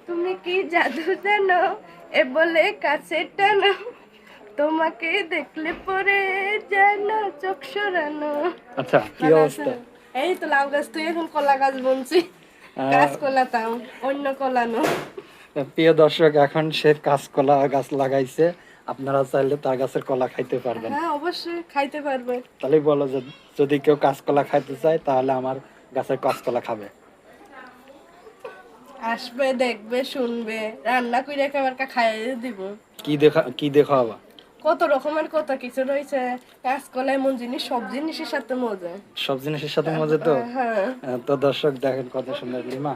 তুমি কি জাদু জানো এ বলে কাছে টানো, তোমাকে দেখলে পরে যেন চোখ সরানো। আচ্ছা, কি ভালো আছে? অবস্থা? এই তো লাউ গাছ, তুই এখন কলা গাছ বুনছি। গাছ কলা তাও অন্য কলা নো। প্রিয় দর্শক, এখন সে কাঁচকলা গাছ লাগাইছে। আপনারা চাইলে তার গাছের কলা খাইতে পারবেন। হ্যাঁ অবশ্যই খাইতে পারবে। তাহলে বলো যে যদি কেউ কাঁচকলা খাইতে চায় তাহলে আমার গাছের কাঁচকলা খাবে। আসবে, দেখবে, শুনবে, রান্না করে খাবার খাইয়ে দিব। কি দেখা হবা? কত রকমের কত কিছু রয়েছে। কাঁচকলা এমন জিনিস, সব জিনিসের সাথে মজা। সব জিনিসের সাথে মজা তো। হ্যাঁ। তো দর্শক দেখেন কত সুন্দর লিমা।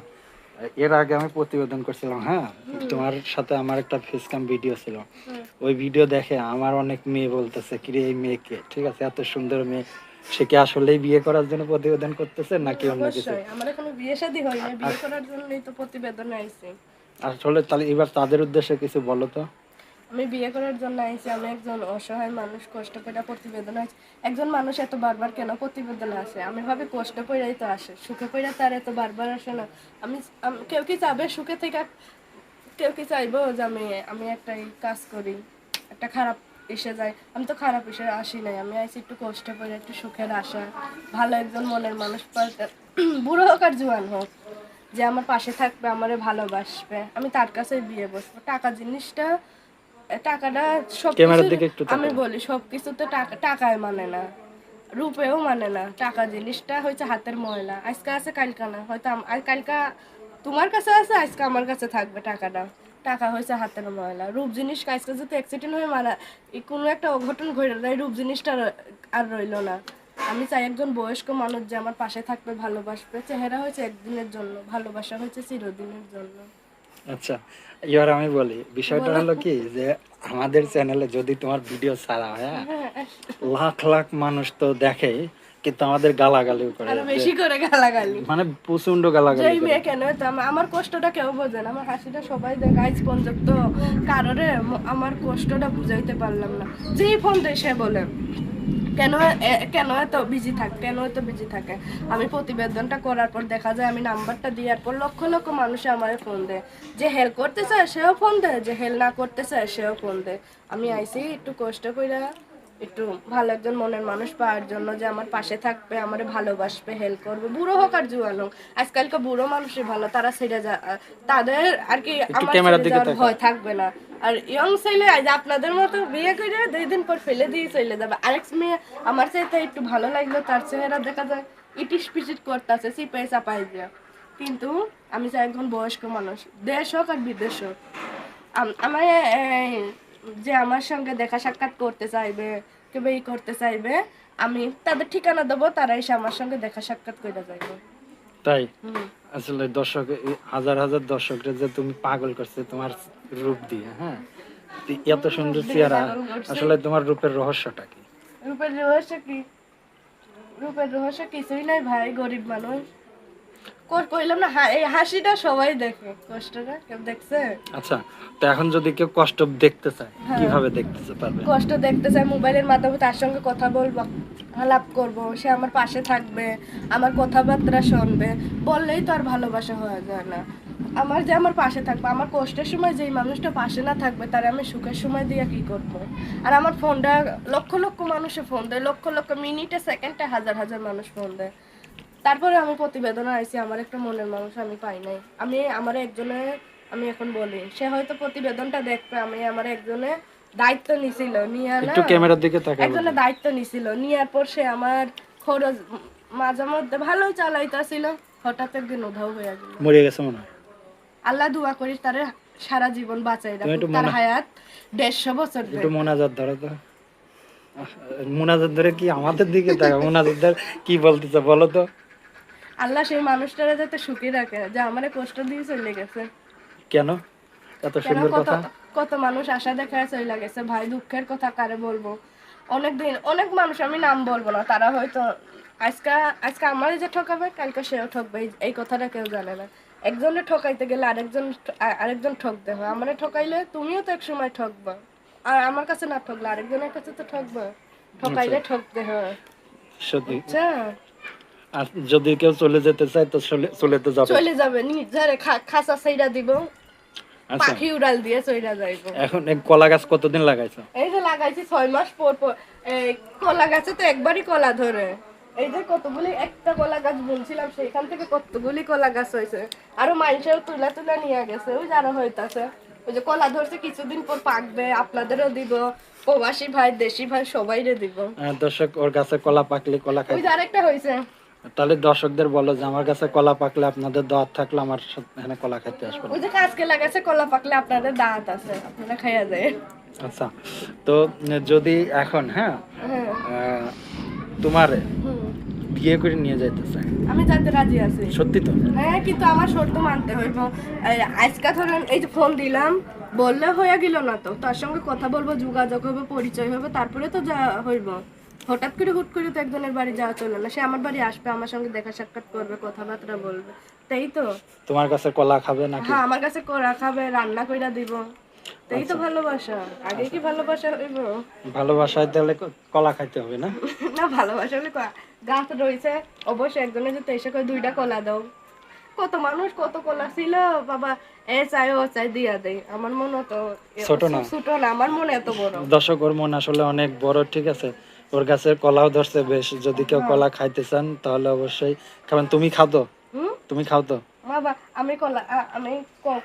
এর আগে আমি প্রতিবেদন করছিলাম, হ্যাঁ, তোমার সাথে আমার একটা ফেসক্যাম ভিডিও ছিল। ওই ভিডিও দেখে আমার অনেক মেয়ে বলতেছে, কিরে এই মেয়েকে, ঠিক আছে, এত সুন্দর মেয়ে, সে কি আসলেই বিয়ে করার জন্য প্রতিবেদন করতেছে নাকি অন্য কিছু? অবশ্যই, আমার এখনো বিয়ে শাদী হয়নি, বিয়ে করার জন্যই তো প্রতিবেদনে আইছি। আসলে তাহলে এবার তাদের উদ্দেশ্যে কিছু বলো তো। আমি বিয়ে করার জন্য আইছি, আমি একজন অসহায় মানুষ, কষ্ট করে প্রতিবেদন আছে। একজন মানুষ এত বারবার কেন প্রতিবেদনে আসে? আমি ভাবি কষ্ট কইরাই তো আসে, সুখে কইরা তার এত বারবার আসে না। কেউ কি চাবে সুখে থেকে? কেউ কি চাইবো যে আমি আমি একটা কাজ করি, একটা খারাপ এসে যায়? আমি তো খারাপ এসে আসি নাই, আমি আইছি একটু কষ্ট করে, একটু সুখের আশা, ভালো একজন মনের মানুষ পাইতে। বুড়ো হোক আর জোয়ান হোক, যে আমার পাশে থাকবে, আমারে ভালোবাসবে, আমি তার কাছে বিয়ে বসবো। টাকা জিনিসটা, টাকাটা সবকিছু, ক্যামেরার দিকে একটু আমি তাকাও। বলি সবকিছু তো টাকায় মানে না, রূপেও মানে না। টাকা জিনিসটা হচ্ছে হাতের ময়লা, আজকে আছে কালকা না, হয়তো কালকা তোমার কাছে আছে, আজকে আমার কাছে থাকবে টাকাটা। টাকা হয়েছে হাতের ময়লা। রূপ জিনিস আজকে যদি অ্যাক্সিডেন্ট হয়ে মারা, কোনো একটা অঘটন ঘটে যায়, রূপ জিনিসটা আর রইলো না। আমি চাই একজন বয়স্ক মানুষ যে আমার পাশে থাকবে, ভালোবাসবে। চেহারা হয়েছে একদিনের জন্য, ভালোবাসা হয়েছে চিরদিনের জন্য। আচ্ছা, এবার আমি বলি, বিষয়টা বলো। হলো কি যে আমাদের চ্যানেলে যদি তোমার ভিডিও ছাড়া হয়, হ্যাঁ, হ্যাঁ, লাখ লাখ মানুষ তো দেখে, কিন্তু আমাদের গালাগালি করে আরো যে, বেশি করে গালাগালি। মানে প্রচন্ড গালাগালি যেই করে। মেয়ে কেন হতো, আমার কষ্টটা কেউ বোঝে না, আমার হাসিটা সবাই দেখে। আজ পর্যন্ত কারোরে আমার কষ্টটা বুঝাইতে পারলাম না। যেই ফোন দেয় সে বলে কেন কেন এত বিজি থাকে, কেন এত বিজি থাকে। আমি প্রতিবেদনটা করার পর দেখা যায়, আমি নাম্বারটা দেওয়ার পর লক্ষ লক্ষ মানুষে আমার ফোন দেয়। যে হেল্প করতে চায় সেও ফোন দেয়, যে হেল্প না করতে চায় সেও ফোন দেয়। আমি আইসি একটু কষ্ট কইরা, একটু ভালো একজন মনের মানুষ পাওয়ার জন্য, যে আমার পাশে থাকবে, আমার ভালোবাসবে, হেল্প করবে। বুড়ো হোক আর জুয়ান হোক, আজকালকার বুড়ো মানুষই ভালো, তারা ছেড়ে যা, তাদের আর কি একটু আমার ক্যামেরার ছেড়ে দিকে যাওয়ার তাকাও। ভয় থাকবে না। আর ইয়ং ছেলে আজ আপনাদের মতো বিয়ে করে 2 দিন পর ফেলে দিয়ে চলে যাবে। আরেক মেয়ে আমার চাইতে একটু ভালো লাগলো, তার চেহারা দেখা যায় ইটিস পিটিস করতেছে, চিপাই চাপাই দিয়া। কিন্তু আমি চাই একজন বয়স্ক মানুষ, দেশ হোক আর বিদেশ হোক, আমার যে আমার সঙ্গে দেখা সাক্ষাৎ করতে চাইবে, কেউ এই করতে চাইবে, আমি তাদের ঠিকানা দেবো, তারা এসে আমার সঙ্গে দেখা সাক্ষাৎ করে যাইবে। তাই হুম। আসলে দর্শক, এই হাজার হাজার দর্শকরা যে তুমি পাগল করছে তোমার রূপ দিয়ে, হ্যাঁ, তো এত সুন্দর রূপ দিয়ে চেহারা, পাগল করছে। আসলে তোমার রূপের রহস্যটা কি? রূপের রহস্য কি? রূপের রহস্য কিছুই নাই ভাই, গরিব মানুষ। কইলাম না, এই হাসিটা সবাই দেখে, কষ্টটা কেউ দেখছে? আচ্ছা, তো এখন যদি কেউ কষ্ট দেখতে চায়, হ্যাঁ, কিভাবে দেখতে পারবে? কষ্ট দেখতে চাই, মোবাইলের মাধ্যমে তার সঙ্গে কথা বলবো, আলাপ করব, সে আমার পাশে থাকবে, আমার কথাবার্তা শুনবে। বললেই তো আর ভালোবাসা হয়ে যায় না। আমার যে আমার পাশে থাকবে, আমার কষ্টের সময় যেই মানুষটা পাশে না থাকবে, তার আমি সুখের সময় দিয়ে কি করব? আর আমার ফোনটা লক্ষ লক্ষ মানুষে ফোন দেয়, লক্ষ লক্ষ মিনিটে সেকেন্ডে হাজার হাজার মানুষ ফোন দেয়। তারপরে আমি প্রতিবেদনে আইছি, আমার একটা মনের মানুষ আমি পাই নাই। আমি আমার একজনে, আমি এখন বলি, সে হয়তো প্রতিবেদনটা দেখবে, আমি আমার একজনে দায়িত্ব নিছিল, নিয়ে না, একটু ক্যামেরার দিকে তাকায় একজনে বলবেন। দায়িত্ব নিছিল, নেওয়ার পর সে আমার খরচ মাঝে মধ্যে ভালোই চালাইতেছিল, হঠাৎ একদিন উধাও হয়ে গেল। মরে গেছে মনে হয়। আল্লাহ দোয়া করি তারে সারা জীবন বাঁচাই তুমি রাখুক, একটু তার হায়াত 150 বছর একটু দেখ। মোনাজাত ধরো তো। মোনাজাত ধরে কি আমাদের দিকে তাকাও? মোনাজাত ধরে কি বলতেছে বলো তো। আল্লাহ সেই মানুষটারে যাতে সুখী রাখে, যে আমার কষ্ট দিয়ে চলে গেছে। কেন এত কেন সুন্দর কত কথা? কত মানুষ আশা দেখায় চলে গেছে ভাই, দুঃখের কথা কারে বলবো। অনেকদিন অনেক মানুষ, আমি নাম বলবো না, তারা হয়তো আজকে আজকে আমার যে ঠকাবে, কালকে সেও ঠকবে, এই কথাটা কেউ জানে না। একজনে ঠকাইতে গেলে আরেকজন ঠকতে হয়। আমারে ঠকাইলে তুমিও তো এক সময় ঠকবা, আর আমার কাছে না ঠকলে আরেকজনের কাছে তো ঠকবা। আচ্ছা, ঠকাইলে ঠকতে হয়, সত্যি। বুঝছো? আর যদি কেউ চলে যেতে চায় তো চলে তো যাবে। চলে যাবে, নিজের খাঁচা ছাইরা দিব, আচ্ছা। পাখি উড়াল দিয়ে চইরা যাইব। এখন এই কলা গাছ কতদিন লাগাইছো? এই যে লাগাইছি 6 মাস পর পর। এই কলা গাছে তো একবারই কলা ধরে। এই যে কতগুলি একটা কলা গাছ বুনছিলাম সেখান থেকে কতগুলি কলা গাছ হয়েছে। আরো মানুষের তুলা তুলা নিয়ে গেছে, ওই যারা হইতাছে। ওই যে কলা ধরছে কিছুদিন পর পাকবে, আপনাদেরও দিব, প্রবাসী ভাই দেশি ভাই সবাইরে দিব। দর্শক, ওর গাছে কলা পাকলে কলা খাই। ওই যে আরেকটা হয়েছে। তাহলে দর্শকদের বলো যে আমার কাছে কলা পাকলে আপনাদের দাওয়াত থাকলে আমার সাথে এখানে কলা খাইতে আসবেন। ওই যে কাজকে লাগাছে কলা পাকলে আপনাদের দাঁত আছে, আপনারা খাইয়া যায়। আচ্ছা, তো যদি এখন হ্যাঁ হ্যাঁ। তোমার হুম। বিয়ে করে নিয়ে যাইতেছে, আমি যাতে রাজি আছি। সত্যি তো? হ্যাঁ, কিন্তু আমার শর্ত মানতে হইব। আজকা ধরেন এই যে ফোন দিলাম, বললে হয়ে গেল না তো, তার সঙ্গে কথা বলবো, যোগাযোগ হবে, পরিচয় হবে, তারপরে তো যা হইব। হঠাৎ করে হুট করে তো একজনের বাড়ি যাওয়া চলে না। সে আমার বাড়ি আসবে, আমার সঙ্গে দেখা সাক্ষাৎ করবে, কথাবার্তা বলবে, তাই তো। তোমার কাছে কলা খাবে নাকি? হ্যাঁ, আমার কাছে করা খাবে, রান্না কইরা দিব, তাই তো ভালোবাসা। আগে কি ভালোবাসা হইব? ভালোবাসায় তাহলে কলা খাইতে হবে না? না, ভালোবাসা হলে গাছ রয়েছে, অবশ্যই একজনের যদি এসে করে 2টা কলা দাও। কত মানুষ কত কলা ছিল বাবা, এ চাই ও চাই দিয়া দেয়। আমার মনে তো ছোট না। ছোট না, আমার মনে এত বড়। দর্শক, ওর মন আসলে অনেক বড়, ঠিক আছে। ওর গাছের কলাও ধরছে বেশ। যদি কেউ কলা খাইতে চান তাহলে অবশ্যই খাবেন। তুমি খাও তো? হুম, তুমি খাও তো? বাবা আমি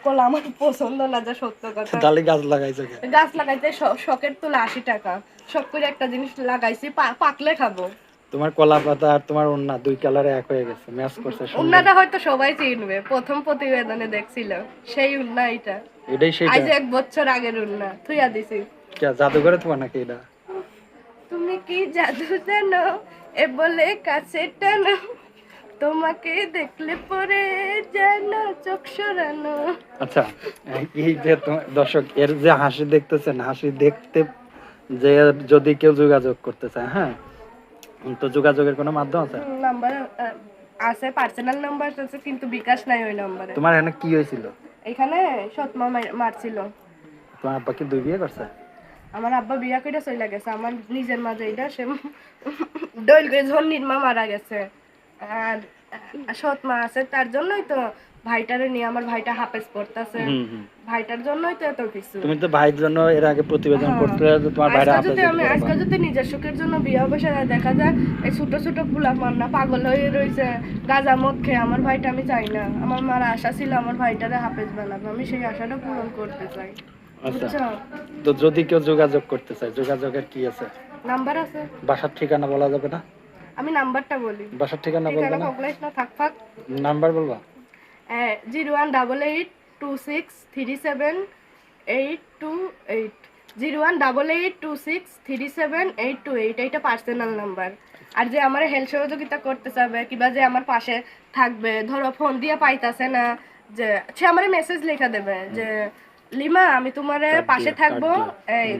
কলা আমার পছন্দ না, যা সত্য কথা। তাহলে গাছ লাগাইছো কেন? গাছ লাগাইতে শখের তুলে 80 টাকা, শখ করে একটা জিনিস লাগাইছি, পাকলে খাবো। তোমার কলা পাতা আর তোমার ওন্না 2 কালারে এক হয়ে গেছে, ম্যাচ করছে সুন্দর। উন্নাটা হয়তো সবাই চিনবে, প্রথম প্রতিবেদনে দেখছিল সেই উন্না। এটা এটাই সেটা? আজ 1 বছর আগের উন্না, থুইয়া দিছি। কে জাদুঘরে তোমার নাকি এটা? তুমি কি জাদু জানো এ বলে কাছে টানো, তোমাকে দেখলে পরে জানো চোখ সরানো। আচ্ছা, এই যে দর্শক, এর যে হাসি দেখতেছেন, হাসি দেখতে যে যদি কেউ যোগাযোগ করতে চায়, হ্যাঁ, তো যোগাযোগের কোনো মাধ্যম আছে? নাম্বার আছে, পার্সোনাল নাম্বার আছে, কিন্তু বিকাশ নাই ওই নম্বরে। তোমার এখানে কি হয়েছিল? এখানে সৎমা মারছিল। তোমার আব্বা কি 2 বিয়ে করছে? আমার আব্বা বিয়া করে চলে গেছে, আমার নিজের মাঝে এটা সে ডইল করে যখন নির্মা মারা গেছে। আর সৎ মা আছে, তার জন্যই তো ভাইটারে নিয়ে, আমার ভাইটা হাফেজ পড়তেছে, ভাইটার জন্যই তো এত কিছু। তুমি তো ভাইয়ের জন্য এর আগে প্রতিবেদন করতে, তোমার ভাইরা আজকে যদি নিজের সুখের জন্য বিয়ে বসে দেখা যায়, এই ছোট ছোট ফুলা মান্না পাগল হয়ে রয়েছে গাঁজা মদ খেয়ে, আমার ভাইটা আমি চাই না। আমার মার আশা ছিল আমার ভাইটারে হাফেজ বানাবো, আমি সেই আশাটা পূরণ করতে চাই। আচ্ছা, তো যদি কেউ যোগাযোগ করতে চায়, যোগাযোগের কি আছে? নাম্বার আছে। বাসার ঠিকানা বলা যাবে না? আমি নাম্বারটা বলি। বাসার ঠিকানা বলবো না? থাক। নাম্বার বলবা? 018826378228, 018826378228, এইটা পার্সোনাল নাম্বার। আর যে আমার হেল্প সহযোগিতা করতে চাবে কিংবা যে আমার পাশে থাকবে, ধরো ফোন দিয়ে পাইতাছে না, যে সে আমার মেসেজ লেখা দেবে যে লিমা আমি তোমার পাশে থাকবো, এই